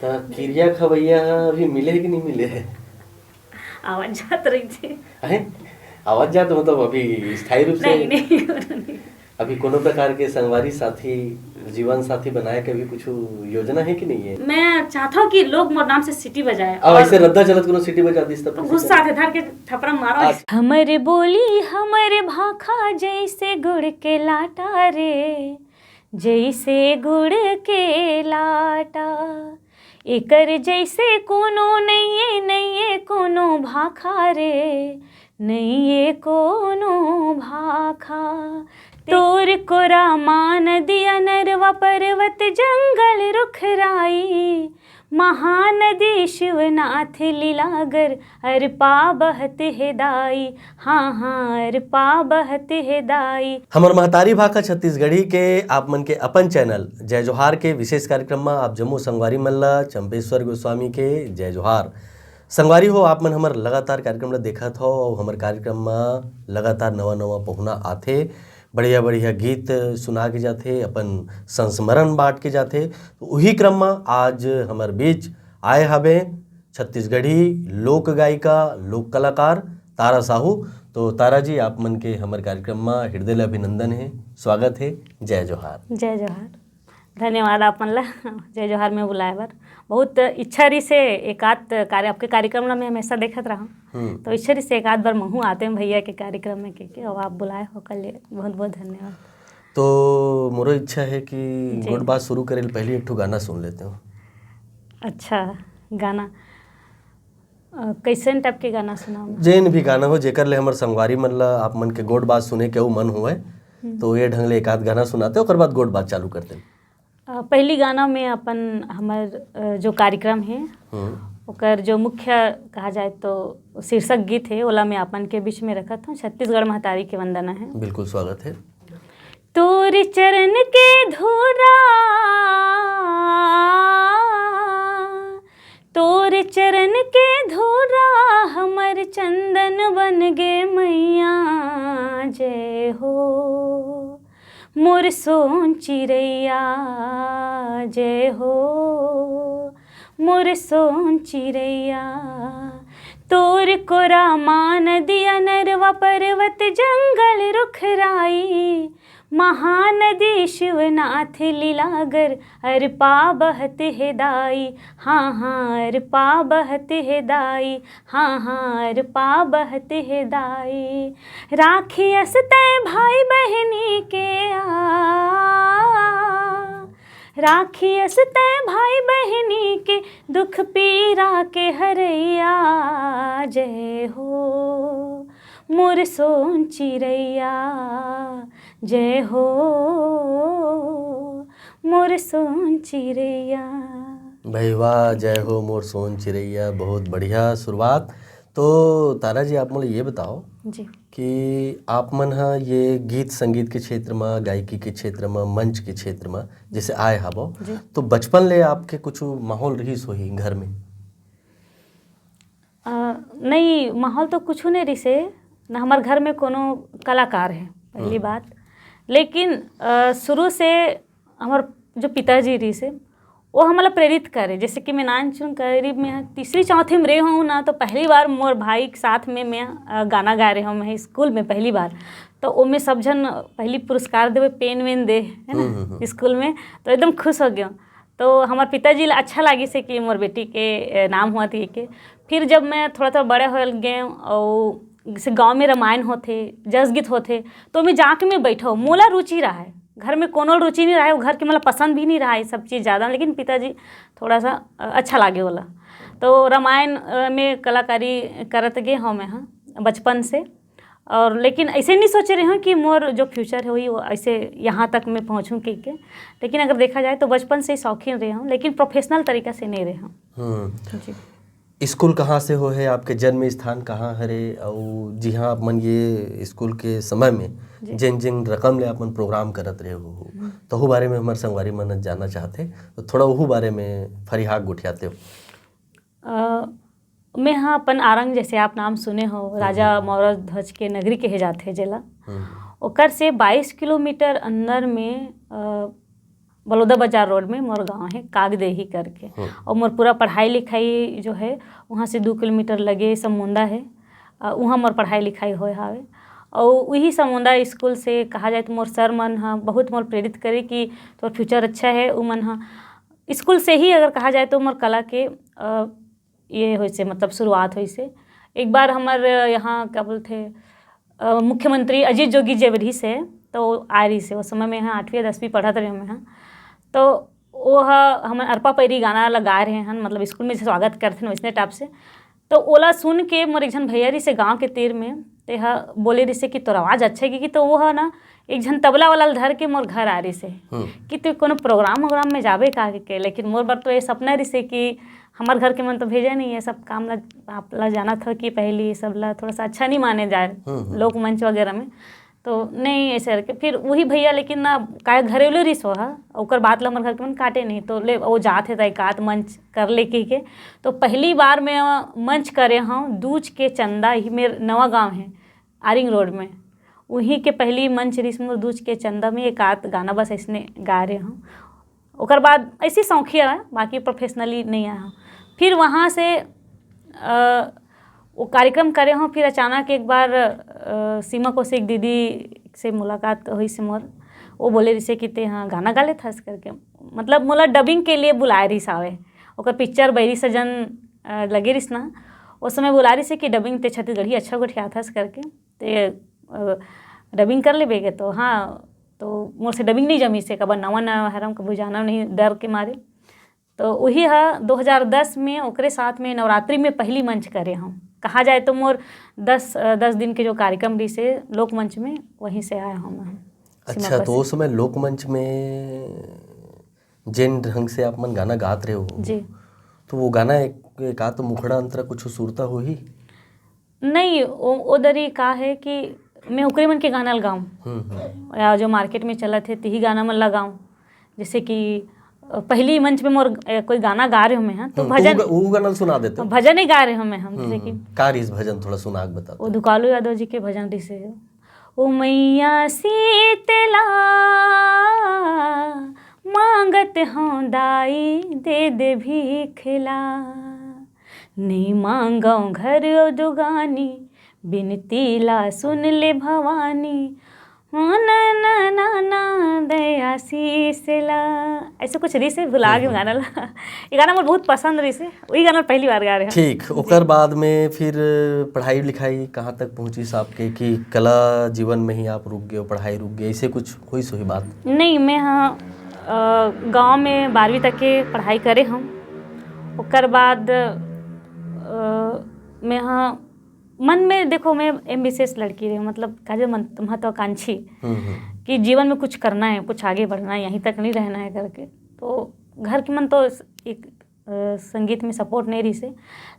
तो किरिया खवैया अभी मिले कि नहीं मिले है? आवाज जात रही थी। हैं? आवाज जात मतलब अभी स्थायी रूप से नहीं नहीं अभी कोनो प्रकार के संगवारी साथी जीवन साथी बनाए के भी कुछ योजना है कि नहीं है? मैं चाहता हूँ कि लोग मोर नाम से सिटी बजाए अब ऐसे रद्दा चलत कोनो सिटी बजा दिस तो तब गुस्सा आते धर के थपड़ा मारो। हमरे बोली हमरे भाखा जैसे गुड़ के लाटा रे, जैसे गुड़ के लाटा, एकर जैसे कोनो नैये कोनो भाखा रे, नैये कोनो भाखा। तोर कोरा मान दिया नरवा पर्वत जंगल रुखराई, महानदी शिवनाथ लीलागर अरपा बहत है दाई, हाँ अरपा बहत है दाई। हमर महतारी भाखा छत्तीसगढ़ी के आप मन के अपन चैनल जय जोहार के विशेष कार्यक्रम में आप जम्मू संगवारी मन ला चंपेश्वर गोस्वामी के जय जोहार। संगवारी हो आप मन हमर लगातार कार्यक्रम ला देखत हो और हमर कार्यक्रम में लगातार नवा पहुना आथे, बढ़िया बढ़िया गीत सुना के जाथे, अपन संस्मरण बांट के जाथे। तो वही क्रम में आज हमार बीच आए हवे छत्तीसगढ़ी लोक गायिका लोक कलाकार तारा साहू। तो तारा जी आप मन के हमारे कार्यक्रम में हृदय अभिनंदन है, स्वागत है, जय जोहार। जय जोहार, धन्यवाद आप मन ला जय जोहार में बुलाए बर। बहुत इच्छा रही से एकाध कार्य आपके कार्यक्रम ला मैं हमेशा देखत रहा हूँ, तो इच्छा रही से एकाध बार महू आते हैं भैया के कार्यक्रम में के और आप बुलाए हो कल, बहुत बहुत धन्यवाद। तो मोरो इच्छा है कि गुड बात शुरू करे पहले एक ठो गाना सुन लेते हो। अच्छा गाना कैसन टाइप के गाना सुनाऊं? जैन भी गाना हो जेकर ले हमर संगवारी मन ला आप मन के गोड बात सुने के मन हुए तो ये ढंग ले एक आध गाना सुनाते ओकर बाद गोड बात चालू करते। पहली गाना में अपन हमर जो कार्यक्रम है ओकर जो मुख्य कहा जाए तो शीर्षक गीत है ओला मैं अपन के बीच में रखत हूँ। छत्तीसगढ़ महतारी के वंदना है। बिल्कुल स्वागत है। तोर चरण के धूरा, तोर चरण के धूरा हमर चंदन बन गे मैया, जय हो मोर सोन चिड़ैया, जय हो मोर सोन चिड़ैया। तोर कोरा मान दिया नरवा पर्वत जंगल रुखराई, महानदी शिवनाथ लीलागर अरपा बहत है दाई, हाँ अरपा बहत है दाई, हाँ अरपा बहत है दाई। राखी असते भाई बहनी के राखी असते भाई बहनी के दुख पीरा के हरैया, जय हो मोर सोन चिड़ैया, जय हो मोर सोन चिड़ैया। भाई वाह, जय हो मोर सोन चिड़ैया, बहुत बढ़िया शुरुआत। तो तारा जी आप मुझे ये बताओ जी कि आप मन हा ये गीत संगीत के क्षेत्र में, गायकी के क्षेत्र में, मंच के क्षेत्र में जैसे आए हबो, तो बचपन ले आपके कुछ माहौल रही सोही घर में? नहीं, माहौल तो कुछ नहीं रही से न, हमारे घर में कोनो कलाकार है पहली बात। लेकिन शुरू से हमारे जो पिताजी रही से वो हमारा प्रेरित करे। जैसे कि मैं नानचुन करीब में तीसरी चौथी में रही हूँ ना, तो पहली बार मोर भाई के साथ में मैं गाना गा रही हूँ मैं स्कूल में पहली बार। तो वो में सब जन पहली पुरस्कार देवे, पेन वेन दे है ना स्कूल में, तो एकदम खुश हो गया। तो हमारे पिताजी अच्छा लगी से कि मोर बेटी के नाम हुआ थी के। फिर जब मैं थोड़ा बड़े हो गए और जैसे गांव में रामायण होते, जस गीत होते, तो मैं जाके मैं बैठा हूँ, मोला रुचि रहा है। घर में कोनो रुचि नहीं रहा है, वो घर के मतलब पसंद भी नहीं रहा है सब चीज़ ज़्यादा, लेकिन पिताजी थोड़ा सा अच्छा लागे वाला। तो रामायण में कलाकारी करत गए हूँ मैं, हाँ बचपन से। और लेकिन ऐसे नहीं सोच रही हूँ कि मोर जो फ्यूचर है वही वो ऐसे यहाँ तक मैं पहुँचूँ के। लेकिन अगर देखा जाए तो बचपन से ही शौकीन रही हूँ, लेकिन प्रोफेशनल तरीका से नहीं रही हूँ। जी। स्कूल कहाँ से हो है, आपके जन्म स्थान कहाँ हरे, और जी हाँ आप मन ये स्कूल के समय में जिन जिन रकम ले अपन प्रोग्राम करत रहे हो तो वो बारे में हमारे संगवारी मन जानना चाहते, तो थोड़ा वो बारे में फरिहाग गुठियाते हो। मैं हाँ अपन आरंग, जैसे आप नाम सुने हो, राजा मौर्य ध्वज के नगरी के जाते जेला, ओकर से 22 किलोमीटर अंदर में बलौदा बाजार रोड में मोर गांव है कागदेही करके। और मोर पूरा पढ़ाई लिखाई जो है वहाँ से 2 किलोमीटर लगे समुंदा है, वहाँ मोर पढ़ाई लिखाई होए हावे। और वही समुंदा स्कूल से कहा जाए तो मोर सर मन हाँ बहुत मोर प्रेरित करे कि तोर फ्यूचर अच्छा है। वो मन हाँ स्कूल से ही अगर कहा जाए तो मोर कला के ये होई से मतलब शुरुआत हुई से। एक बार हमारे यहाँ क्या बोलते मुख्यमंत्री अजीत जोगी जेवरी से तो आ रही से उस समय में यहाँ 8वीं 10वीं पढ़त रहे हम यहाँ। तो वो हम अरपा पैरी गाना लगा रहे हैं मतलब स्कूल में स्वागत करते हैं वैसने टाइप से। तो ओला सुन के मोर एक झन भैया रही से गाँव के तीर में ते बोले रही से कि तोर आवाज़ अच्छा है कि तो वो है ना एक झन तबला वाला धर के मोर घर आ रही से कि तू कोनो प्रोग्राम में जाबे का के। लेकिन मोर बार तो ये सपना रही से कि हमारे घर के मन तो भेजा नहीं है सब काम ला आप ला जाना था कि पहले सब ला थोड़ा सा अच्छा नहीं माने जाए लोक मंच वगैरह में। तो नहीं ऐसे करके फिर वही भैया लेकिन ना का घरेलू रिस है ओकर बात ला हमारे घर के मन काटे नहीं तो ले वो जाते थे एकात मंच कर ले के। तो पहली बार मैं मंच करे हूँ दूज के चंदा ही मेरे नवा गांव है आरिंग रोड में वहीं के पहली मंच रिस मोर दूज के चंदा में एक आध गाना बस ऐसने गा रहे हूँ। ओकर बाद ऐसी शौकिया है बाकी प्रोफेशनली नहीं आया हूँ। फिर वहाँ से वो कार्यक्रम करे हूँ। फिर अचानक एक बार सीमा कौशिक दीदी से मुलाकात हुई से मोर वो बोले रिसे कि ते हाँ गाना गा ले था करके मतलब मोला डबिंग के लिए बुलाए रही सावे ओकर पिक्चर बैरी सजन लगे रिस ना उस समय बुला रही से कि डबिंग ते छत्तीसगढ़ी अच्छा गोठिया था करके ते डबिंग कर ले बेगे। तो हाँ तो मोर से डबिंग नहीं जमी से कबर नवा नवा हरम कबू जाना नहीं डर के मारे। तो वही है 2010 में ओकरे साथ में नवरात्रि में पहली मंच करे हम कहा जाए तो मोर 10 दिन के जो कार्यक्रम रही से लोक मंच में वहीं से आया हूँ। अच्छा तो उस समय लोक मंच में जिन ढंग से आप मन गाना गात रहे हो जी तो वो गाना एक आध मुखड़ा अंतरा कुछ सुरता हो ही नहीं वो दरी का है कि मैं ओकरे मन के गाना लगाऊँ या जो मार्केट में चला थे तही गाना मन लगाऊँ। जैसे कि पहली मंच में मोर कोई गाना गा रहे हो मैं तो भजन वो गाना सुना देते भजन ही गा रहे हो मैं हम जैसे कि कार भजन थोड़ा सुना बता वो दुकालू यादव जी के भजन रिसे ओ मैया शीतला मांगत हूँ दाई दे दे भीखला नहीं मांगो घर दुगानी बिनती ला सुन ले भवानी ना ना ना ना दया शीसला ऐसे कुछ रही से भुला के गाना ला ये गाना मुझे बहुत पसंद रही से वही गाना पहली बार गा रहे हैं। ठीक ओकर बाद में फिर पढ़ाई लिखाई कहाँ तक पहुँची आपके कि कला जीवन में ही आप रुक गए पढ़ाई रुक गई ऐसे कुछ हुई सोई बात नहीं। मैं हाँ गांव में 12वीं तक के पढ़ाई करे हम ओकर बाद मैं हाँ मन में देखो मैं एम्बिशियस लड़की रही मतलब काजे महत्वाकांक्षी कि जीवन में कुछ करना है कुछ आगे बढ़ना है यहीं तक नहीं रहना है करके। तो घर के मन तो एक संगीत में सपोर्ट नहीं रही से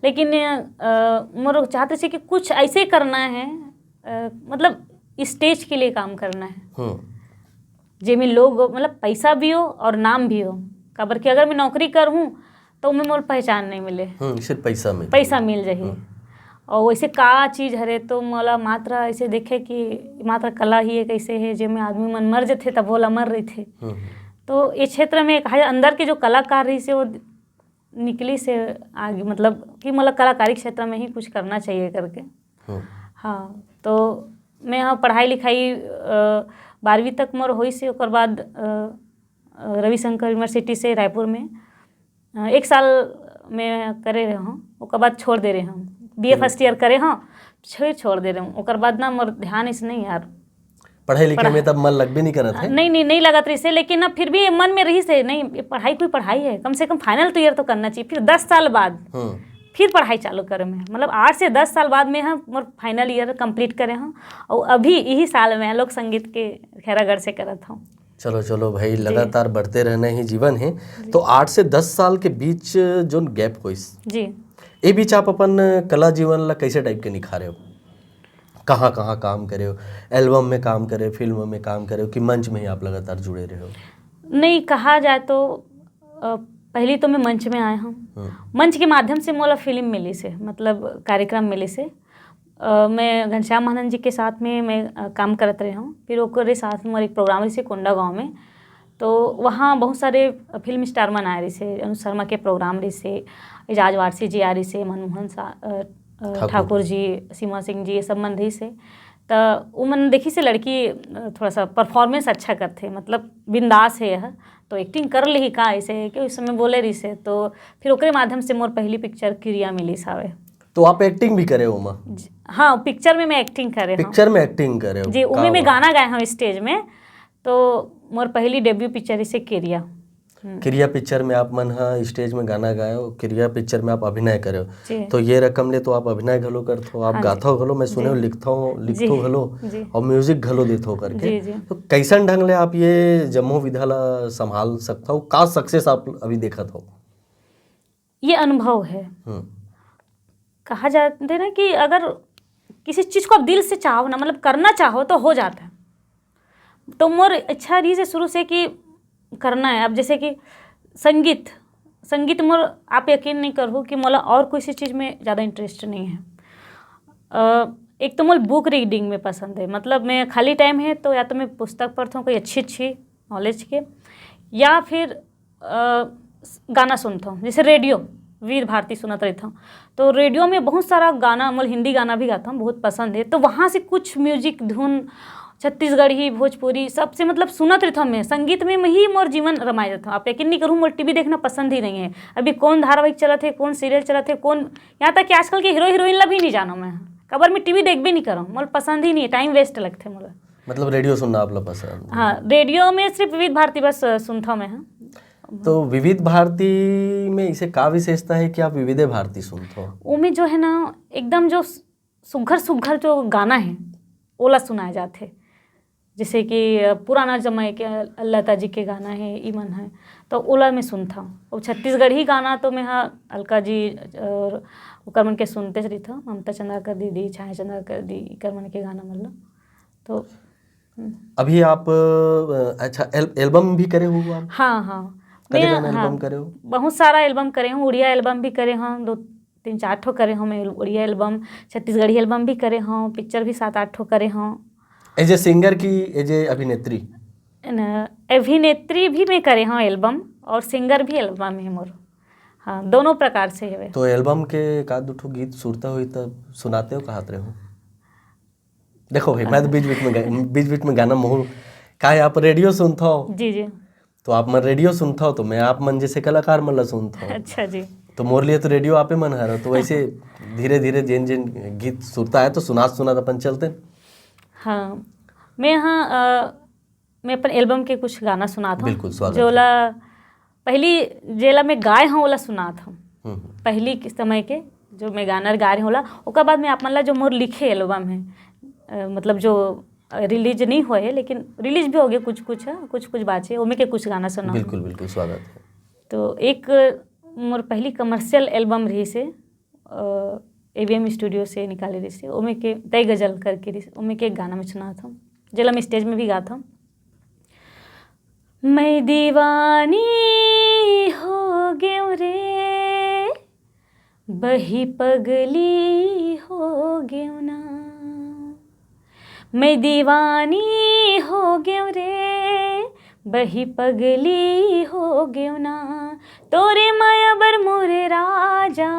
लेकिन मोर चाहते थे कि कुछ ऐसे करना है मतलब स्टेज के लिए काम करना है जिसमें लोग मतलब पैसा भी हो और नाम भी हो खबर कि अगर मैं नौकरी करूँ तो मैं मोर पहचान नहीं मिले सिर्फ पैसा मिल जाए और वैसे का चीज़ हरे तो मोला मात्र ऐसे देखे कि मात्र कला ही एक ऐसे है जिसमें आदमी मन मर जाते तब बोला मर रही थे। तो ये क्षेत्र में कहा अंदर के जो कलाकार रही से वो निकली से आगे मतलब कि मोला कलाकारी क्षेत्र में ही कुछ करना चाहिए करके। हाँ तो मैं हाँ पढ़ाई लिखाई 12वीं तक मोर हुई से ओकर बाद रविशंकर यूनिवर्सिटी से रायपुर में 1 साल में करे रहे हूँ ओकर बाद छोड़ दे रहे हूँ BA फर्स्ट ईयर करे हाँ छोड़ दे रहे हूँ ओकर बाद ना मोर ध्यान इस नहीं यार पढ़ाई लिखाई में तब मन लग भी नहीं करत है नहीं लगत रही से लेकिन अब फिर भी मन में रही से नहीं पढ़ाई कोई पढ़ाई है कम से कम फाइनल तो ईयर तो करना चाहिए। फिर 10 साल बाद फिर पढ़ाई चालू करे में मतलब 8 से 10 साल बाद में हम मोर फाइनल ईयर कंप्लीट करे हूँ और अभी यही साल में लोक संगीत के खैरागढ़ से करत हूँ। चलो भाई लगातार बढ़ते रहना ही जीवन है। तो 8 से 10 साल के बीच जो गैप हुई जी ये बीच आप अपन कला जीवन ला कैसे टाइप के निखारे हो कहाँ काम करे हो एल्बम में काम करे फिल्म में काम करे हो कि मंच में ही आप लगातार जुड़े रहे हो? नहीं कहा जाए तो पहली तो मैं मंच में आया हूँ मंच के माध्यम से मोला फिल्म मिली से मतलब कार्यक्रम मिले से मैं घनश्याम महानंद जी के साथ में मैं काम करते रही हूँ। फिर ओकरे साथ में एक प्रोग्राम रही से कोंडा गाँव में तो वहाँ बहुत सारे फिल्म स्टार मन आए रही से, अनु शर्मा के प्रोग्राम रही से, एजाज वारसी जी आ रही से, मनमोहन ठाकुर जी, सीमा सिंह जी, ये सब मन रही से। तो वो मन देखी से लड़की थोड़ा सा परफॉर्मेंस अच्छा करते, मतलब बिंदास है यह, तो एक्टिंग कर ली का ऐसे कि उस समय बोले रही से। तो फिर ओकरे माध्यम से मोर पहली पिक्चर क्रिया मिली सावे। तो आप एक्टिंग भी करे हो माँ? हाँ, पिक्चर में मैं एक्टिंग करे हूँ। पिक्चर में एक्टिंग करे हो जी, उमें मैं गाना गाए हूँ स्टेज में। तो मोर पहली डेब्यू पिक्चर इसे क्रिया। क्रिया पिक्चर में आप मन हाँ स्टेज में गाना गाए हो, क्रिया पिक्चर में आप अभिनय करे जी। हो। तो ये रकम ले तो आप अभिनय घलो करते हो, आप गाथा हो घलो, मैं सुने हो लिखतो घलो और म्यूजिक घलो देते हो करके। जी, जी। तो कैसन ढंग ले आप ये जम्मू विधा ला संभाल सकता हो, का सक्सेस आप अभी देखत हो? ये अनुभव है। कहा जाता है ना कि अगर किसी चीज़ को आप दिल से चाहो ना, मतलब करना चाहो तो हो जाता है। तो मोर इच्छा रही से शुरू से कि करना है। अब जैसे कि संगीत मोर, आप यकीन नहीं करो कि मोला और किसी चीज़ में ज़्यादा इंटरेस्ट नहीं है। एक तो मोल बुक रीडिंग में पसंद है, मतलब मैं खाली टाइम है तो या तो मैं पुस्तक पढ़ता हूँ कोई अच्छी नॉलेज के, या फिर गाना सुनता हूँ। जैसे रेडियो वीर भारती सुनत रहता हूँ, तो रेडियो में बहुत सारा गाना, मतलब हिंदी गाना भी गाता हूँ, बहुत पसंद है। तो वहाँ से कुछ म्यूजिक धुन छत्तीसगढ़ी भोजपुरी सबसे मतलब सुनत रहता हूँ मैं। संगीत में ही मोर जीवन रमाया जाता हूँ। आप यकीन नहीं करूँ, मोर टीवी देखना पसंद ही नहीं है। अभी कौन धारावाहिक चला थे, कौन सीरियल चला थे, कौन, यहाँ तक कि आजकल के हीरो हीरोइन ला भी नहीं जानो मैं। कबर में टीवी देख भी नहीं करूँ, मोर पसंद ही नहीं है, टाइम वेस्ट लगते मोला। मतलब रेडियो सुनना आप लोग पसंद? हाँ, रेडियो में सिर्फ विविध भारती बस सुनता हूँ मैं। हाँ, तो विविध भारती में इसे का विशेषता है कि आप विविध भारती सुनते हो? उनमें जो है ना एकदम जो सुघर जो गाना है ओला सुनाए जाते, जैसे कि पुराना जमाए के लता जी के गाना है, ईमन है, तो ओला में सुनता हूँ। और छत्तीसगढ़ी गाना तो मैं हाँ अलका जी और ओकर मन के सुनते रही था, ममता चंद्राकर दीदी, छाया चंद्राकर दी, इकर मन के गाना मतलब। तो अभी आप अच्छा एल्बम भी करे हो आप? हाँ, मैं एल्बम करे हो? बहुत सारा एल्बम करे हूँ। उड़िया एल्बम भी करे हूँ, 2-3-4 ठो करे हूँ मैं उड़िया एल्बम। छत्तीसगढ़ी एल्बम भी करे हूँ, पिक्चर भी 7-8 ठो करे हूँ। एज ए सिंगर की एज ए अभिनेत्री? अभिनेत्री भी मैं करे हूँ एल्बम, और सिंगर भी एल्बम है मोर। हाँ, दोनों प्रकार से है। तो एल्बम के का दो ठो गीत सुरता हुई तब सुनाते हो, कहते रहे हो? देखो भाई, मैं तो बीच में गाना मोह का है। आप रेडियो सुनता हो? जी। तो आप मन रेडियो सुनता हो, तो मैं आप मन जैसे कलाकार मन ला सुनता हूँ। अच्छा जी। तो मोर लिए तो रेडियो आपे मन हर, तो वैसे धीरे धीरे जिन गीत सुनता है तो सुना अपन चलते। हाँ, मैं अपन एल्बम के कुछ गाना सुनाता हूँ। बिल्कुल, स्वागत जोला पहली जेला में गाए हूँ ओला सुनाता हूँ। पहली समय के जो मैं गाना गा रही हूँ ओला, ओकर बाद में आप मन ला जो मोर लिखे एल्बम है, मतलब जो रिलीज नहीं हुए लेकिन रिलीज भी हो गए कुछ बाचे, उनमें के कुछ गाना सुना। बिल्कुल स्वागत है। तो एक मोर पहली कमर्शियल एल्बम रही से AVM स्टूडियो से निकाले रही से, उनमें के तय गजल करके रही, उनमें के गाना में सुना था, जेला मैं स्टेज में भी गाता हूँ। मैं दीवानी हो गयो रे, बही पगली हो गयो ना, मैं दीवानी हो गयो रे, बही पगली हो गयो ना, तोरे माया बर मोरे राजा,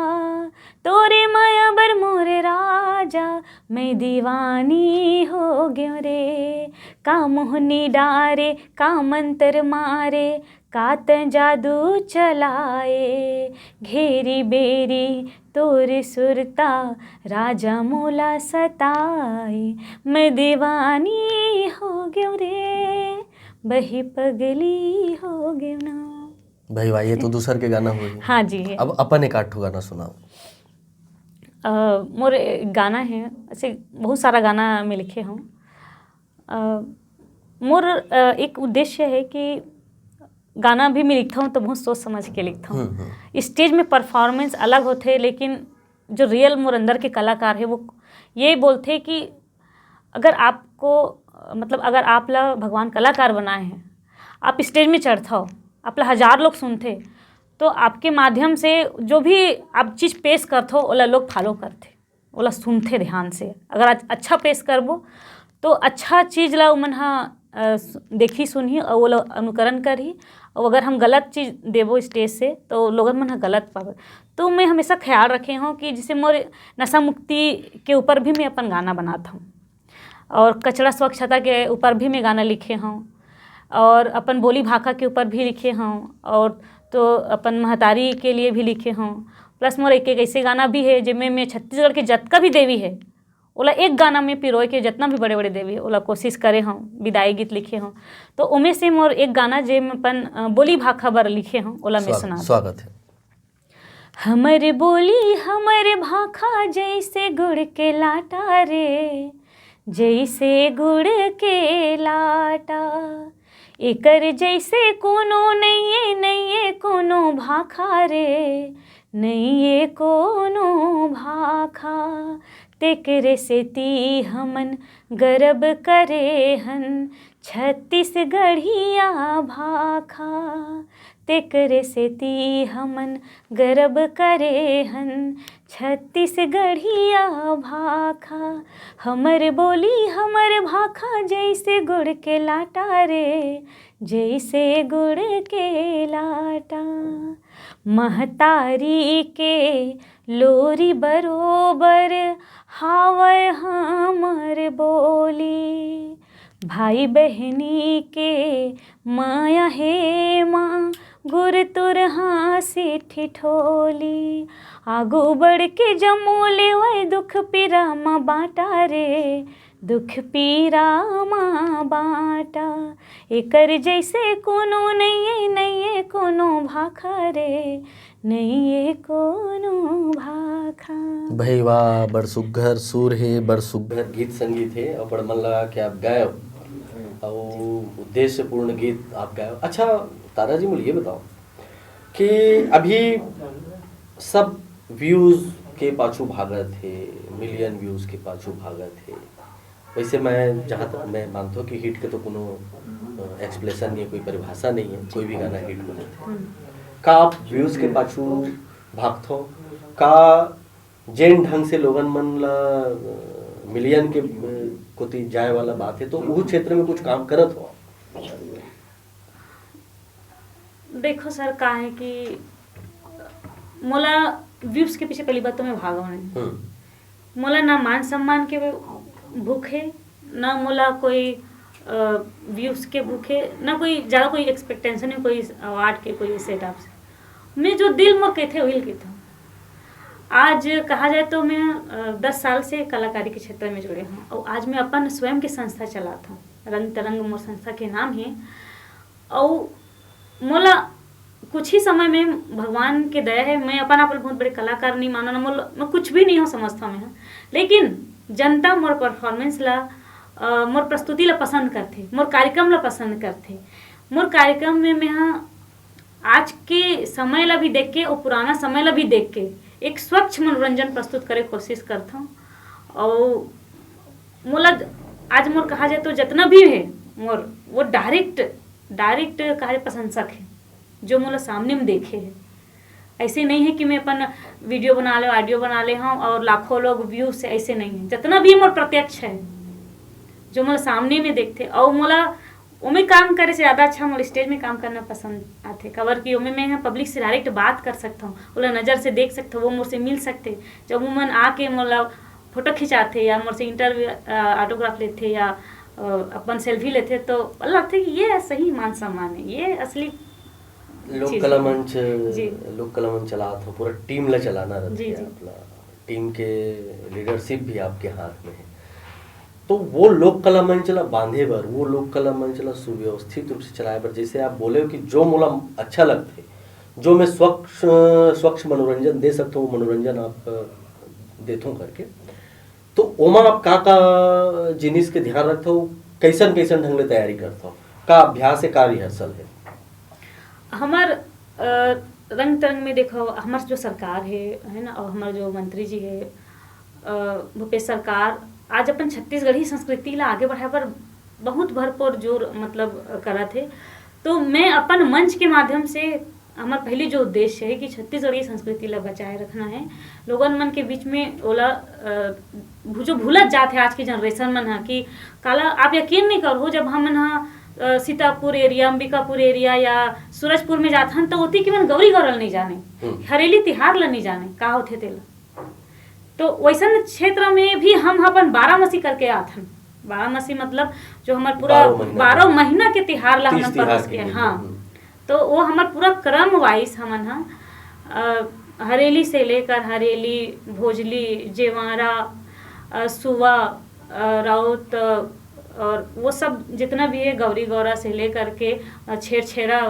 तोरे माया बर मोरे राजा, मैं दीवानी हो गयो रे, का मोहनी डारे, का मंत्र मारे, का त जादू चलाए, घेरी बेरी तोरे सुरता, राजा मोला सताए, मैं दीवानी हो गयो रे, बही पगली हो गयो ना। भाई ये तो दूसर के गाना हुए। हाँ जी। अब अपन एक आठ गाना सुनाओ। मोर गाना है ऐसे बहुत सारा गाना मैं लिखे हूँ। मोर एक उद्देश्य है कि गाना भी मैं लिखता हूँ तो बहुत सोच समझ के लिखता हूँ। स्टेज में परफॉर्मेंस अलग होते हैं, लेकिन जो रियल मोर अंदर के कलाकार है वो ये बोलते कि अगर आपको मतलब अगर आप ला भगवान कलाकार बनाए हैं, आप स्टेज में चढ़ता हो, आप ला 1000 लोग सुनते, तो आपके माध्यम से जो भी आप चीज़ पेश करते हो ओला लोग फॉलो करते, ओला सुनते ध्यान से। अगर अच्छा पेश करबो तो अच्छा चीज़ ला मन देखी सुनी और वो लोग अनुकरण करी, और अगर हम गलत चीज़ देवो स्टेज से तो लोगन मन गलत पावे। तो मैं हमेशा ख्याल रखे हूँ कि जैसे मोर नशा मुक्ति के ऊपर भी मैं अपन गाना बनाता हूँ, और कचरा स्वच्छता के ऊपर भी मैं गाना लिखे हूँ, और अपन बोली भाखा के ऊपर भी लिखे हूँ, और तो अपन महतारी के लिए भी लिखे हूँ। प्लस मोर एक ऐसे गाना भी है जिनमें मैं छत्तीसगढ़ के जतका भी देवी है ओला एक गाना में पिरोय के जितना भी बड़े बड़े देवी है ओला कोशिश करे हूँ, विदाई गीत लिखे हूँ। तो उमें से मोर एक गाना जे में अपन बोली भाखा बर लिखे हूँ ओला मैं सुना। स्वागत है। हमर बोली हमर भाखा जैसे गुड़ के लाटा रे, जैसे गुड़ के लाटा, एकर जैसे कोनो नैये नैये कोनो भाखा रे, नैये कोनो भाखा, तेकरे से ती हमन गर्व करे हन छत्तीसगढ़िया भाखा, तेकरे से ती हमन गर्व करे हन छत्तीसगढ़िया भाखा। हमर बोली हमर भाखा जैसे गुड़ के लाटा रे, जैसे गुड़ के लाटा, महतारी के लोरी बरोबर हावय हमर बोली, भाई बहनी के माया हे माँ गुर तुर हाँसी ठिठोली, आगू बढ़ के जमो लेवै दुख पीरा माँ बाटा रे, दुख पीरा माँ बाटा, एकर जैसे कोनो नैये नैये कोनो भाखा रे, नैये कोनो भाखा। भाई वाह, बड़ सुघर सुर है, बड़ सुघर गीत संगीत है, और बड़ मन लगा कि आप गाए और उद्देश्यपूर्ण गीत आप गाए। अच्छा तारा जी, मुझे ये बताओ कि अभी सब व्यूज़ के पाछू भागत है, मिलियन व्यूज़ के पाछू भागत है, वैसे मैं जहाँ तक मैं मानता हूँ कि हिट के तो कोनो एक्सप्लेशन नहीं है, कोई परिभाषा नहीं है, कोई भी गाना हिट हो जाता है। का आप व्यूज़ के पाछू भागत हो, का जैन ढंग से लोगन मन ला मिलियन के कोती जाए वाला बात है, तो वो क्षेत्र में कुछ काम करत हो? देखो सर, का है कि मोला व्यूज़ के पीछे पहली बात तो मैं भागो नहीं, मोला ना मान सम्मान के भूख है, ना मोला कोई व्यूज़ के भूख है, ना कोई ज़्यादा कोई एक्सपेक्टेशन है कोई अवार्ड के, कोई सेटअप से। मैं जो दिल मोर कहते वही कहता हूँ। आज कहा जाए तो मैं 10 साल से कलाकारी के क्षेत्र में जुड़े हूँ, और आज मैं अपन स्वयं की संस्था चलाता हूँ, रंग तरंग मोर संस्था के नाम है। और मोला कुछ ही समय में भगवान के दया है, मैं अपन आप बहुत बड़े कलाकार नहीं मानो ना, मैं कुछ भी नहीं हो समझता मैं, लेकिन जनता मोर परफॉर्मेंस ला मोर प्रस्तुति ला पसंद करते, मोर कार्यक्रम ला पसंद करते। मोर कार्यक्रम में मैं आज के समय ला भी देख के और पुराना समय ला भी देख के एक स्वच्छ मनोरंजन प्रस्तुत करे कोशिश करता हूँ। और मोला आज मोर कहा जाए तो जितना भी है मोर वो डायरेक्ट कहा प्रशंसक है जो मोला सामने में देखे है। ऐसे नहीं है कि मैं अपन वीडियो बना ले, ऑडियो बना ले हूँ और लाखों लोग व्यू से, ऐसे नहीं है। जितना भी मोर प्रत्यक्ष है जो मोला सामने में देखते, और मोला उमें काम करे से ज़्यादा अच्छा मोला स्टेज में काम करना पसंद आते। कवर की उमें मैं पब्लिक से डायरेक्ट बात कर सकता हूँ, बोला नज़र से देख सकते, वो मोर से मिल सकते। जब उमन आके मोला फोटो खिंचाते या मोर से इंटरव्यू ऑटोग्राफ लेते या अपन सेल्फी लेते, तो लगता है कि ये सही मान सम्मान है, ये असली लोक कला मंच चला था, पूरा टीम ला चलाना रहता है, अपना टीम के लीडरशिप भी आपके हाथ में है। तो वो लोक कला मंच ला बांधे बर, वो लोक कला मंच ला सुव्यवस्थित रूप से चलाए बर, जैसे आप बोले हो कि जो मोला अच्छा लगते, जो मैं स्वच्छ मनोरंजन दे सकता हूँ, मनोरंजन आप देता हूँ करके, तो ओमा आप का जिनिस के ध्यान रखते हो, कैसन ढंग ले तैयारी करता हो, का अभ्यास है, का रिहर्सल है? हमार रंग तरंग में देखो, हमार जो सरकार है ना, और हमारे जो मंत्री जी है भूपेश सरकार, आज अपन छत्तीसगढ़ी संस्कृति ला आगे बढ़ाए पर बहुत भरपूर जोर मतलब करत है। तो मैं अपन मंच के माध्यम से हमार पहली जो उद्देश्य है कि छत्तीसगढ़ी संस्कृति ला बचाए रखना है। लोगन मन के बीच में ओला जो भूलत जात है आज की जनरेशन मन हा कि काला आप यकीन नहीं करो जब हम मन सीतापुर एरिया, अंबिकापुर एरिया या सूरजपुर में जात हन तो होती कि मन गौरी गौरल नहीं जाने, हरेली तिहार ला नहीं जाने का होथे तेला। तो वैसन क्षेत्र में भी हम अपन 12 मसी करके आत हन। 12 मसी मतलब जो हमार पूरा 12 महीना के तिहार ला हमन परस के, हाँ, तो वो हमार पूरा क्रम वाइज हमन हा हरेली से लेकर हरेली, भोजली, जेवारा, सुवा, राउत और वो सब जितना भी है, गौरी गौरा से लेकर के छेड़ा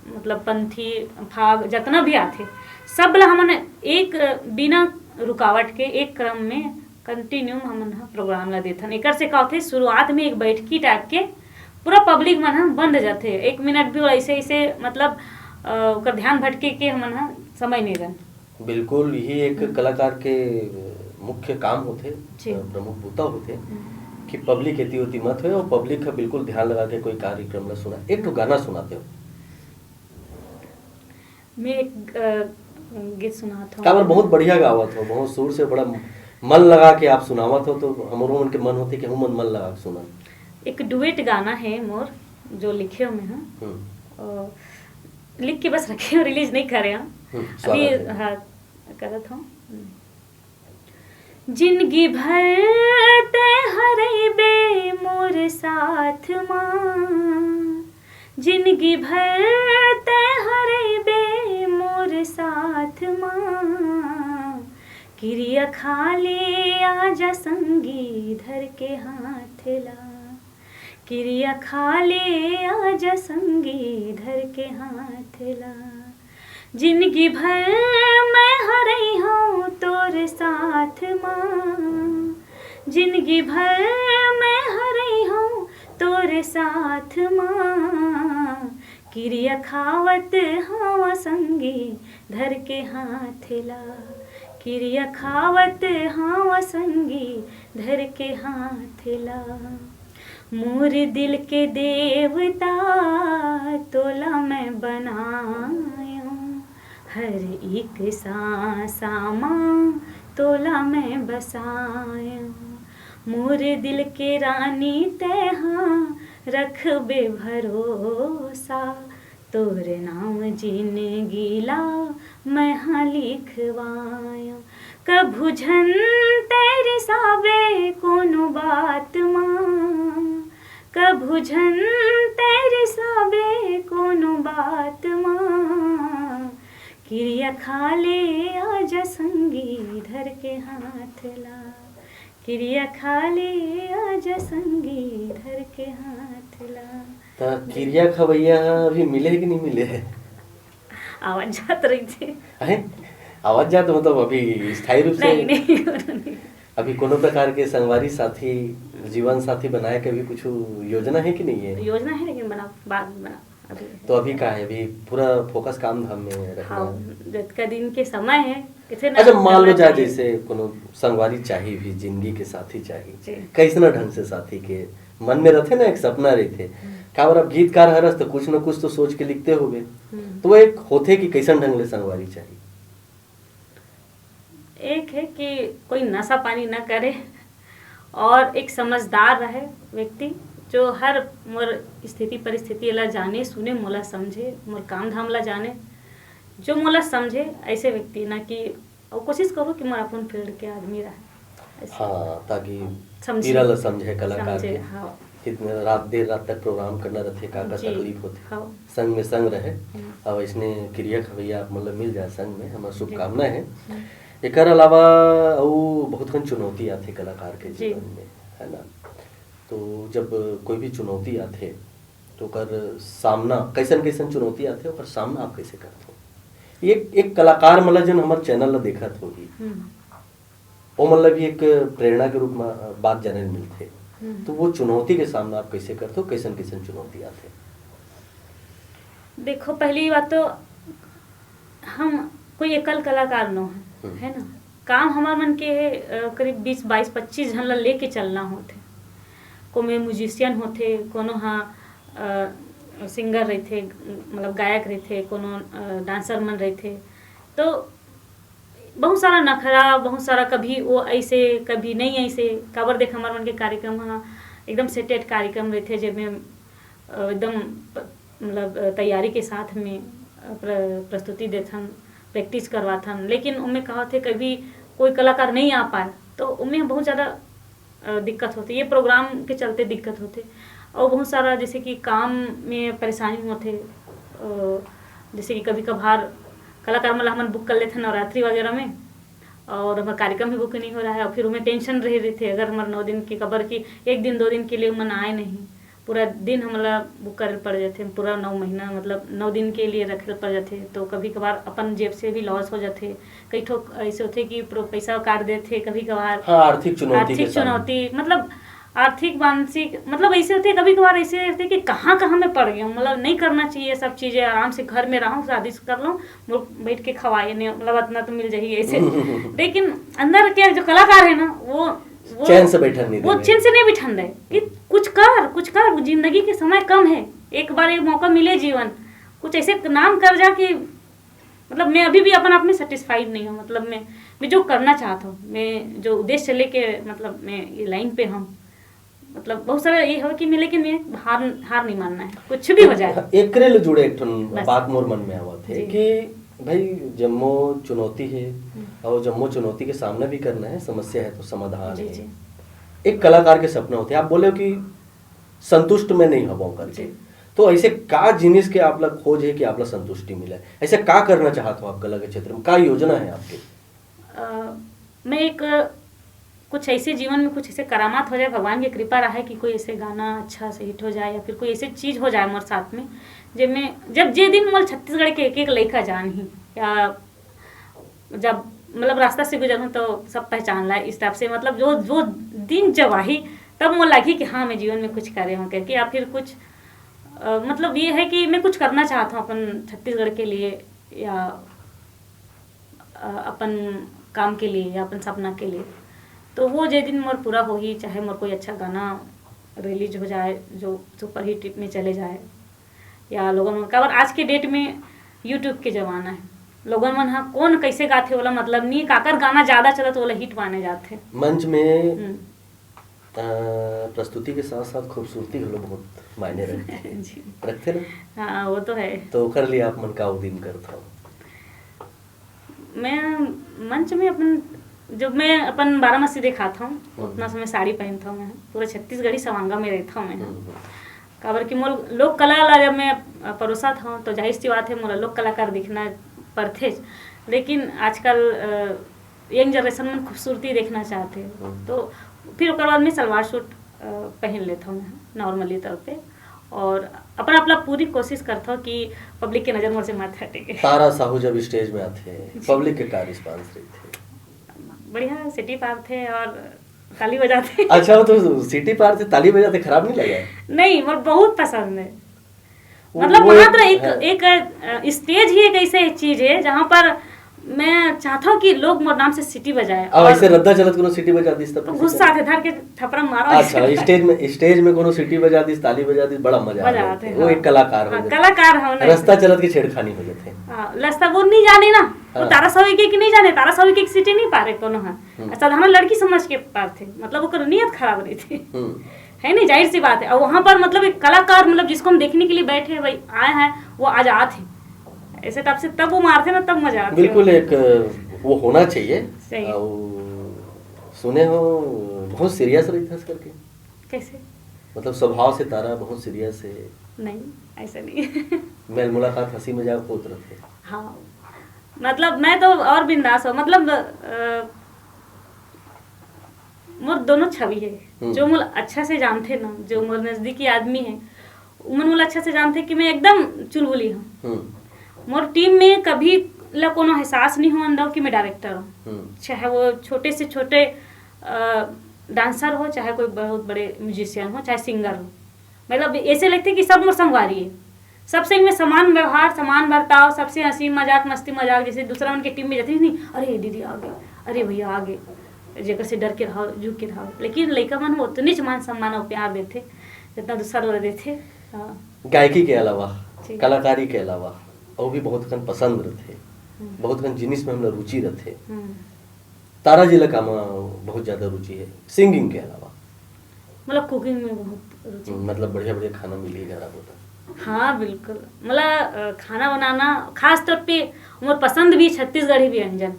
मतलब पंथी फाग जितना भी आते सब ला हमन एक बिना रुकावट के एक क्रम में कंटिन्यू हमन हा प्रोग्राम ला देथन। एकर से का होथे शुरुआत में एक बैठकी टाइप के पूरा पब्लिक मन हा बंद जाते, 1 मिनट भी ऐसे ऐसे मतलब ओकर ध्यान भटके के हमन हा समय नहीं रहन। बिल्कुल, यही एक कलाकार के मुख्य काम होते, प्रमुख भूता होते कि पब्लिक एती होती मत हो और पब्लिक का बिल्कुल ध्यान लगा के कोई कार्यक्रम ला सुना। एक तो गाना सुनाते हो, मैं एक गीत सुनाता हूँ। काबर बहुत बढ़िया गावत हो, बहुत सुर से बड़ा मन लगा के आप सुनावत हो, तो हमरो मन के मन होते कि हम मन लगा के सुना। एक डुएट गाना है मोर जो लिखे हुए हैं, लिख के बस रखे, रिलीज नहीं करे हैं अभी, हाँ करत हूँ। जिंदगी भर ते हरैबे मोर साथ माँ, जिंदगी भर ते हरैबे मोर साथ माँ, किरिया खाले आजा संगी धर के हाथ ला, किरिया खाले आजा संगी धर के हाथ ला। जिंदगी भर मैं हरई हूँ तोर साथ माँ, जिंदगी भर मैं हरई हूँ तोर साथ माँ, किरिया खावत हाँ संगी धर के हाथ ला, किरिया खावत हाँ संगी धर के हाथ ला। मोर दिल के देवता तोला मैं बनायो, हर एक सांसा माँ तोला मैं बसायो। मोर दिल के रानी तेहाँ रखबे भरोसा, तोर नाम जिंदगी ला मैं हाँ लिखवायो। कभू झन तेरे सावे कोनो बात माँ, कभू झन तेरे सावे कोनो बात माँ, किरिया खाले आजा संगी धर के हाथ ला, किरिया खाले आजा संगी धर के हाथ ला। तो किरिया खवैया अभी मिले कि नहीं मिले है? आवाज जात रही थी है? आवाज जात मतलब अभी स्थायी रूप से नहीं। अभी कोनो प्रकार के संगवारी साथी, जीवन साथी बनाए के भी कुछ योजना है कि नहीं है? योजना है लेकिन बाद में बना अभी। तो अभी का है, अभी पूरा फोकस काम धाम में रखना है। हाँ, जितना दिन के समय है किसे अच्छा, मान लो जाए जैसे कोनो संगवारी चाहिए भी, जिंदगी के साथी चाहिए, कैसना ढंग से साथी के मन में रहते ना, एक सपना रहते काबर अब गीतकार हरस तो कुछ न कुछ तो सोच के लिखते होगे, तो वो एक होते कि कैसन ढंग ले संगवारी चाहिए। एक है कि कोई नशा पानी ना करे और एक समझदार रहे व्यक्ति जो हर मोर स्थिति परिस्थिति ला जाने सुने, मोला समझे, मोर काम धाम ला जाने, जो मोला समझे ऐसे व्यक्ति ना कि और कोशिश करो कि मोर अपन फील्ड के आदमी रहे। हाँ, ताकि हीरा ला समझे कलाकार के। हाँ, कितने रात देर रात तक प्रोग्राम करना रहते, का तकलीफ होते। हाँ, संग में संग रहे और इसने क्रिया खवैया मतलब मिल जाए संग में, हमारा शुभकामना है। एक अलावा वो बहुत कन चुनौती आते कलाकार के जीवन में, है ना। तो जब कोई भी चुनौती आते तो कर सामना कैसन कैसन चुनौती आते और सामना आप कैसे करते हो? एक कलाकार मतलब जन हमारे चैनल ला देखत होगी, वो मतलब भी एक प्रेरणा के रूप में बात जाने मिलते, तो वो चुनौती के सामना आप कैसे करते हो? कैसन कैसन चुनौती आते? देखो, पहली बात तो हम कोई एकल कलाकार न है ना, काम हमार मन के करीब 20, 22, 25 जन ला लेके चलना होते। को में म्यूजिशियन होते, कोनो हाँ सिंगर रहे थे, मतलब गायक रहे थे, कोनो डांसर मन रहे थे। तो बहुत सारा नखरा, बहुत सारा कभी वो ऐसे कभी नहीं ऐसे। काबर देख हमार मन के कार्यक्रम हाँ एकदम सेटेड कार्यक्रम रहे थे, जिसमें एकदम मतलब तैयारी के साथ में प्रस्तुति देथन, प्रैक्टिस करवाथन। लेकिन उनमें कहा थे कभी कोई कलाकार नहीं आ पाए तो उनमें बहुत ज़्यादा दिक्कत होती, ये प्रोग्राम के चलते दिक्कत होते। और बहुत सारा जैसे कि काम में परेशानी होते, जैसे कि कभी कभार कलाकार मतलब हमन बुक कर लेते हैं नवरात्रि वगैरह में, और हमारा कार्यक्रम भी बुक नहीं हो रहा है, और फिर उनमें टेंशन रह रही थे अगर हमारे 9 दिन की खबर की 1 दिन 2 दिन के लिए मन आए नहीं, पूरा दिन हमारा बुक कर पड़ जाते, पूरा 9 महीना मतलब 9 दिन के लिए रखे पड़ जाते। तो कभी कभार अपन जेब से भी लॉस हो जाते, कई ठोक ऐसे होते कि पैसा काट देते, कभी कभार आर्थिक चुनौती मतलब आर्थिक मानसिक मतलब ऐसे होते, कभी कभार ऐसे होते कि कहाँ में पड़ गए, मतलब नहीं करना चाहिए सब चीज़ें, आराम से घर में रहूँ, शादी कर लूँ, बैठ के खवाए नहीं, मतलब इतना तो मिल जाएगी ऐसे। लेकिन अंदर के जो कलाकार है ना वो चैन से बैठन नहीं, वो चैन से नहीं बैठन दे कि कुछ कर, जिंदगी के समय कम है, एक बार एक मौका मिले जीवन, कुछ ऐसे नाम कर जा कि मतलब मैं अभी भी अपन आप में सेटिस्फाइड नहीं हूँ। मतलब मैं जो करना चाहता हूँ, मैं जो उद्देश्य लेके मतलब मैं ये लाइन पे हूँ, मतलब बहुत सारा ये हो कि मैं, लेकिन मैं हार नहीं मानना है, कुछ भी हो जाए। एक ले जुड़े एक बात मोर मन में आवा थे कि भाई जम्मो चुनौती है और जम्मो चुनौती के सामना भी करना है, समस्या है तो समाधान है। एक कलाकार के सपना होते हैं, आप बोले कि संतुष्ट में नहीं हवा करके, तो ऐसे का जिनिस के आप लोग खोज है कि आप लोग संतुष्टि मिले, ऐसे का करना चाहते हो आप कला के क्षेत्र में, का योजना है आपके? मैं एक कुछ ऐसे जीवन में कुछ ऐसे करामात हो जाए, भगवान की कृपा रहे कि कोई ऐसे गाना अच्छा से हिट हो जाए, या फिर कोई ऐसी चीज़ हो जाए हमारे साथ में जब जे दिन मतलब छत्तीसगढ़ के एक लड़का जान ही, या जब मतलब रास्ता से गुजरूँ तो सब पहचान लाए इस टाइप से, मतलब जो दिन जब आई तब मुझे लगी कि हाँ मैं जीवन में कुछ करे हूँ करके, या फिर कुछ मतलब ये है कि मैं कुछ करना चाहता हूँ अपन छत्तीसगढ़ के लिए, या अपन काम के लिए, या अपन सपना के लिए। तो वो जे दिन मोर पूरा हो ही, चाहे मोर कोई अच्छा गाना रिलीज हो जाए जो सुपर हिट में चले जाए, या लोगों में कवर आज के डेट में यूट्यूब के ज़माना है, लोगों मन हाँ कौन कैसे गाते वाला मतलब नहीं, काकर गाना ज़्यादा चला तो वाला हिट माने जाते। मंच में प्रस्तुति के साथ साथ खूबसूरती भी बहुत मायने रखते ना। हाँ वो तो है। तो कर लिया आप मन का उदिन करता हूँ मैं मंच में अपन जब मैं अपन बारामसी दिखाता हूँ उतना समय साड़ी पहनता हूँ, मैं पूरा छत्तीसगढ़ी सवांगा में रहता हूँ मैं। काबर कि मोर लोक कला ला जब मैं परोसा था तो जाहिर सी बात है मोर लोक कलाकार दिखना पड़थे, लेकिन आजकल यंग जनरेशन में खूबसूरती देखना चाहते हैं, तो फिर उसके बाद मैं सलवार सूट पहन लेता हूँ नॉर्मली तौर पे, और अपना पूरी कोशिश करता हूँ कि पब्लिक के नज़र मोर से मत हटेगे। तारा साहू जब स्टेज में आते हैं पब्लिक के क्या रिस्पांस रही थे? बढ़िया, सिटी पार थे और ताली बजाते। अच्छा वो तो सिटी पार थे, ताली बजाते, खराब नहीं लगा? नहीं, मुझे बहुत पसंद है। मतलब मात्र एक स्टेज ही एक ऐसी चीज है जहाँ पर मैं चाहता हूँ कि लोग मोर नाम से सिटी बजाए। और ऐसे रद्दा चलत कोनो सिटी बजा दिस तब गुस्सा आते धर के थपड़ा मारो। अच्छा स्टेज में कोनो सिटी बजा दिस, ताली बजा दिस, बड़ा मजा आता है। वो एक कलाकार हो जाते, कलाकार हो ना। रास्ता चलत की छेड़खानी हो जाते। हां रास्ता वो नहीं जाने ना, वो तारा सौ के नहीं जाने, तारा सौ के सिटी नहीं पारे कोनो। हां साधारण लड़की समझ के पार थे, मतलब वो नियत खराब रही थी है नहीं, जाहिर सी बात है। और वहाँ पर मतलब एक कलाकार मतलब जिसको हम देखने के लिए बैठे भाई आए हैं वो आजाद है ऐसे टाइप से, तब वो मारते ना तब मजा आता। बिल्कुल एक वो होना चाहिए। सुने हो बहुत सीरियस रही था इस करके? कैसे मतलब स्वभाव से तारा बहुत सीरियस है? नहीं ऐसा नहीं। मेल मुलाकात हंसी मजाक होत रहते। हाँ मतलब मैं तो और बिंदास हूँ, मतलब मोर दोनों छवि है। जो मुझे अच्छा से जानते ना, जो मोर नजदीकी आदमी है उमन मुझे अच्छा से जानते कि मैं एकदम चुलबुली हूँ। मोर टीम में कभी ला कोनो एहसास नहीं हो अंदर कि मैं डायरेक्टर हूँ, चाहे वो छोटे से छोटे डांसर हो, चाहे कोई बहुत बड़े म्यूजिशियन हो, चाहे सिंगर हो। मतलब ऐसे लगते कि सब मोर संगवारी है, सबसे में समान व्यवहार, समान बर्ताव, सबसे हंसी मजाक मस्ती मजाक। जैसे दूसरा उनके टीम में जाती नहीं, अरे दीदी आ गए, अरे भैया आ गए, जगह से डर के रहो, झुक के रहो। लेकिन लड़का मन उतने मान सम्मान और प्यार देते जितना दूसरा लोग देते। हाँ गायकी के अलावा, जी। कलाकारी के अलावा और भी बहुत कन पसंद रहते, बहुत कन जिनिस में हमला रुचि रहते। तारा जी ला कामा बहुत ज्यादा रुचि है सिंगिंग के अलावा? मतलब कुकिंग में बहुत रुचि। मतलब बढ़िया बढ़िया खाना मिली घर होता। हाँ बिल्कुल, मतलब खाना बनाना खास तौर पे मोर पसंद भी छत्तीसगढ़ी व्यंजन,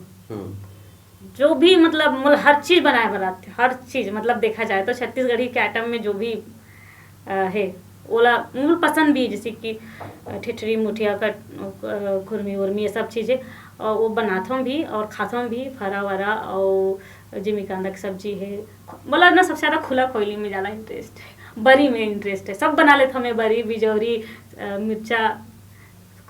जो भी मतलब हर चीज़ बनाए बनाते, हर चीज़ मतलब देखा जाए तो छत्तीसगढ़ी के आइटम में जो भी है ओला मुझे पसंद भी है, जैसे कि ठिठरी मुठिया का खुरमी उर्मी ये सब चीज़ें और वो बनाता हूँ भी और खाता हूँ भी। फरा वरा और जिमीकांदा की सब्जी है, मतलब ना सबसे ज़्यादा खुला खोली में ज़्यादा इंटरेस्ट है, बरी में इंटरेस्ट है, सब बना लेता हूँ मैं, बरी बिजौरी मिर्चा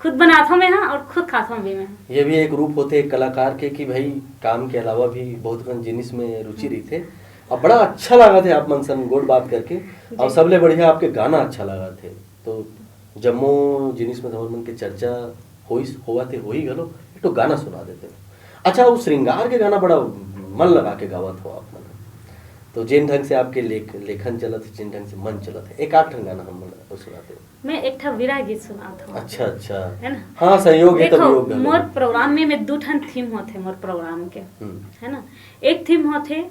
खुद बनाता हूँ मैं, हाँ, और खुद खाता हूँ भी मैं। ये भी एक रूप होते एक कलाकार के कि भाई काम के अलावा भी बहुत कन जिनिस में रुचि रही थे। और बड़ा अच्छा लगा थे आप मन सन गोड़ बात करके, और सबले बढ़िया आपके गाना अच्छा लगा थे। तो जम्मो जिनिस में मन के चर्चा होवा थे हो ही गलो, एक तो गाना सुना देते। अच्छा, वो श्रृंगार के गाना बड़ा मन लगा के गावत हो आप मन, तो जिन ढंग से आपके लेखन चलत है, जिन ढंग से मन चलत है, एक आठ ठन गाना हम सुनाते। मैं एक ठा विरह गीत सुनाता हूँ। अच्छा अच्छा, है ना? हाँ संयोग है तब योग देखो मोर प्रोग्राम में दो ठन थीम होते मोर प्रोग्राम के, है ना। एक थीम होते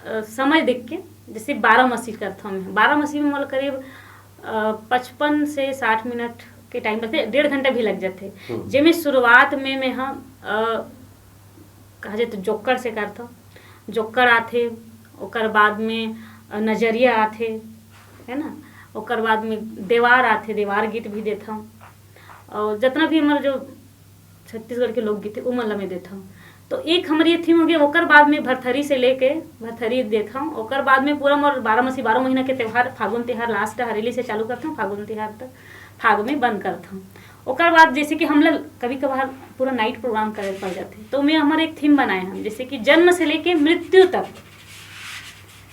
समय देख के, जैसे 12 मसीह करता हूँ मैं, 12 मसीह में मोल करीब 55 से 60 मिनट के टाइम लगते, 1.5 घंटा भी लग जाते। जिसमें शुरुआत में मैं हम कहा जाए तो जोक्कड़ से करता हूँ, जोक्कड़ आते, ओकर बाद में नजरिया आते, है ना, ओकर बाद में देवार आते, देवार गीत भी देता हूँ, और जितना भी हमारे जो छत्तीसगढ़ के लोकगीत है वो मतलब मैं देता हूँ। तो एक हमारी थीम हो गया, ओकर बाद में भरथरी से लेके भरथरी देता हूँ, ओकर बाद में पूरा मोर 12 मसीह 12 महीना के त्यौहार, फागुन त्यौहार लास्ट हरेली से चालू करता हूँ, फागुन त्यौहार तक, फाग में बंद करता हूँ। ओकर बाद जैसे कि हम लोग कभी कभार पूरा नाइट प्रोग्राम करे पड़ जाते हैं, तो मैं हमारे एक थीम बनाए हम, जैसे कि जन्म से लेके मृत्यु तक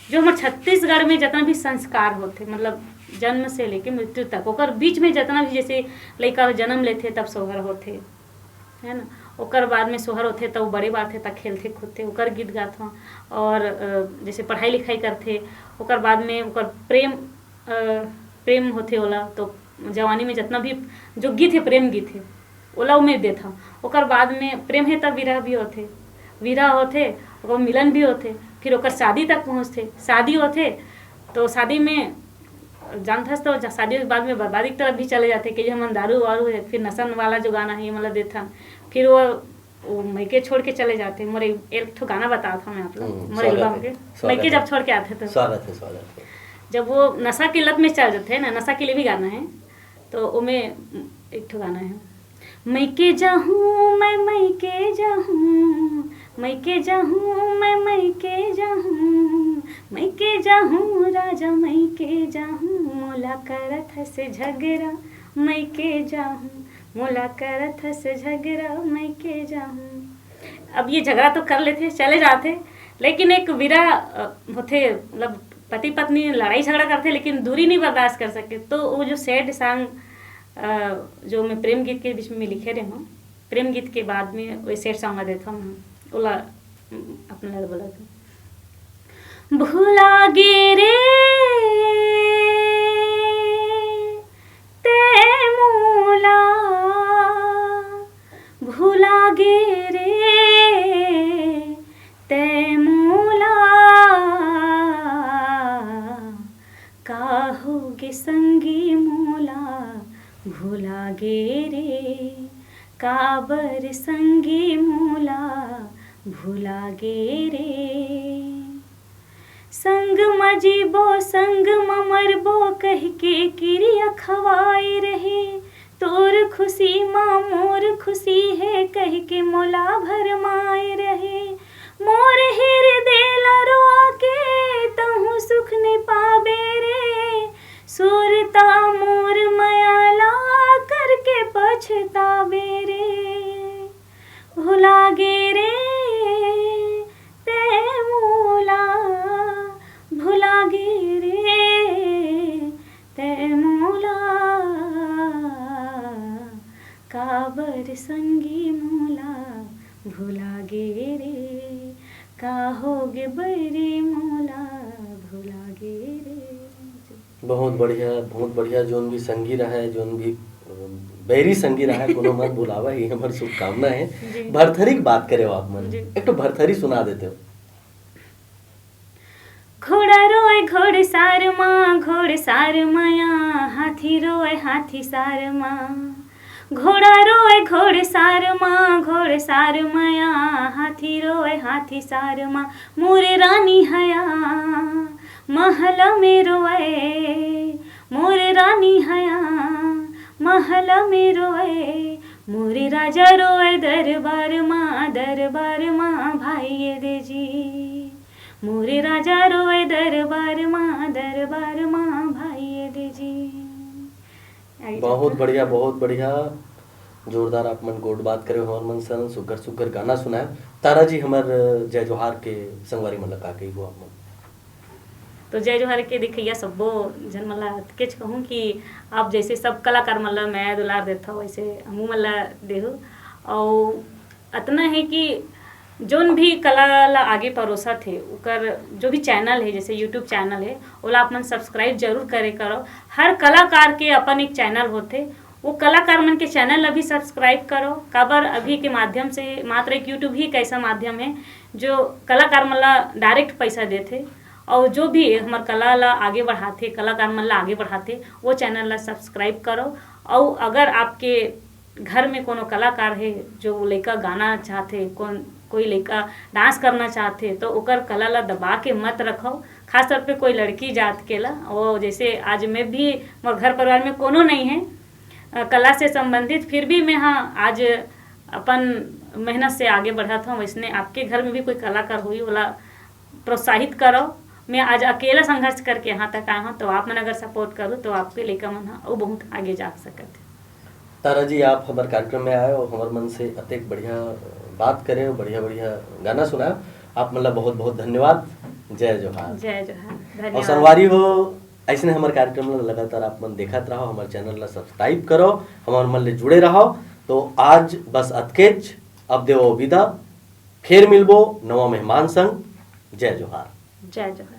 जो हमारे छत्तीसगढ़ में जितना भी संस्कार होते, मतलब जन्म से लेके मृत्यु तक, ओकर बीच में जितना भी, जैसे लड़का जन्म लेते तब सोहर होते, है ना, ओकर बाद में सोहर होते तब बड़े बार थे तब खेलते कूदते, ओकर गीत गाता हूँ। और जैसे पढ़ाई लिखाई करते, ओकर बाद में ओकर प्रेम होते ओला, तो जवानी में जितना भी जो गीत है प्रेम गीत है ओला मैं देता हूँ। ओकर बाद में प्रेम है तब विरह भी होते, विरह होते, ओकर मिलन भी होते, फिर ओकर शादी तक पहुँचते, शादी होते तो शादी में जानता तो शादी के बाद में बर्बादी की तरफ भी चले जाते कि हम दारू वारू है, फिर नशा वाला जो गाना है ये मतलब देता, फिर वो मैके छोड़ के चले जाते। मोरे एक तो गाना बता था मैं आप लोग मोरे एल्बम के, मैके जब छोड़ के आते थे, स्वागत है जब वो नशा की लत में चल जाते हैं ना, नशा के लिए भी गाना है, तो उनमें एक तो गाना है, मैके जाहूँ मैं मैके जाहूँ, मैके जाहूँ मैं मैके जाहूँ, मैके जाहूँ राजा मैके जाहूँ, मोला करत से झगड़ा मैके जाहूँ, मोला करत से झगड़ा मैके जाहूँ। अब ये झगड़ा तो कर लेते चले जाते, लेकिन एक विरह होते, मतलब पति पत्नी लड़ाई झगड़ा करते लेकिन दूरी नहीं बर्दाश्त कर सकते, तो वो जो सैड सॉन्ग जो मैं प्रेम गीत के बीच में लिखे रहे हूँ, प्रेम गीत के बाद में वही सैड सॉन्ग देता हूँ, ओला अपना बोला भूला गे रे ते मोला, भूला गे रे ते मोला, काहोगे संगी मोला, भूला गे रे काबर संगी मोला, भूला गे रे, संग मजीबो संग मरबो कह के क्रिया खवाई रहे, तोर खुशी माँ मोर खुशी है कह के मोला भरमाए रहे, मोर हृदय लरोआ के तहु सुख ने पावे रे, सुरता मोर मयाला करके पछतावे रे, भुला गे रे ते मोला, भुला गे रे ते मोला, काबर संगी मोला, भुला गे रे काहोगे बरी मोला, भुला गे रे। बहुत बढ़िया जोन भी संगी रहा है, जोन भी बैरी संगी रहा है, कोनो मत बुलावा, ये हमारी शुभकामना है। जी। भरथरी की बात करे हो आप मन, जी। एक तो भरथरी सुना देते हो। घोड़ा रोए घोड़े सार माँ, घोड़े सार माया, हाथी रोए हाथी सार माँ। घोड़ा रोए घोड़े सार माँ, घोड़े सार माया, हाथी रोए हाथी सार माँ। मोरे रानी हया महल में रोए, मोरे रानी हया महल में रोए। मोरे राजा रोए दरबार माँ भाई दे जी। मोरे राजा रोए दरबार माँ भाई दे जी। बहुत बढ़िया, जोरदार आप मन गोड बात करे हो, मन सन सुकर गाना सुनाए। तारा जी हमार जय जोहार के संगवारी मन का कही हो आप मन। तो जय जोहार के दिखैया सब्बो जन मला केच कहूँ कि आप जैसे सब कलाकार मला मैं दुलार देता हो, वैसे हमू मला देहु। और अतना है कि जोन भी कला ला आगे परोसा थे उकर जो भी चैनल है, जैसे यूट्यूब चैनल है, ओला आप मन सब्सक्राइब जरूर करे करो। हर कलाकार के अपन एक चैनल होते, वो कलाकार मन के चैनल ला भी सब्सक्राइब करो। काबर अभी के माध्यम से मात्र एक यूट्यूब ही एक ऐसा माध्यम है जो कलाकार मन ला डायरेक्ट पैसा देते, और जो भी हमार कला ला आगे बढ़ाते, कलाकार मन ला आगे बढ़ाते, वो चैनल ला सब्सक्राइब करो। और अगर आपके घर में कोनो कलाकार है जो लड़का गाना चाहते, कोई लड़का डांस करना चाहते, तो ओकर कला ला दबा के मत रखो। खास तौर पे कोई लड़की जात के ला, वो जैसे आज मैं भी मोर घर परिवार में कोनो नहीं है कला से संबंधित, फिर भी मैं हाँ आज अपन मेहनत से आगे बढ़ाता हूँ। वैसने आपके घर में भी कोई कलाकार हुई वाला प्रोत्साहित करो। मैं आज अकेला संघर्ष करके यहाँ तक आया हूँ, तो आप मन अगर सपोर्ट करो तो आपके लड़का मन हाँ वो बहुत आगे जा सकते। तारा जी आप हमारे कार्यक्रम में आए और हमारे मन से अतेक बढ़िया बात करे, बढ़िया गाना सुनाए, आप मतलब बहुत धन्यवाद। जय जोहार। जय जोहार, धन्यवाद। और संगवारी हो ऐसे हमारे कार्यक्रम में लगातार आप मन देखत रहो, हमारे चैनल ला सब्सक्राइब करो, हमारे मन ले जुड़े रहो। तो आज बस अतकेच, अब देवो विदा, फिर मिलबो नवा मेहमान संग। जय जोहार। जय जोहार।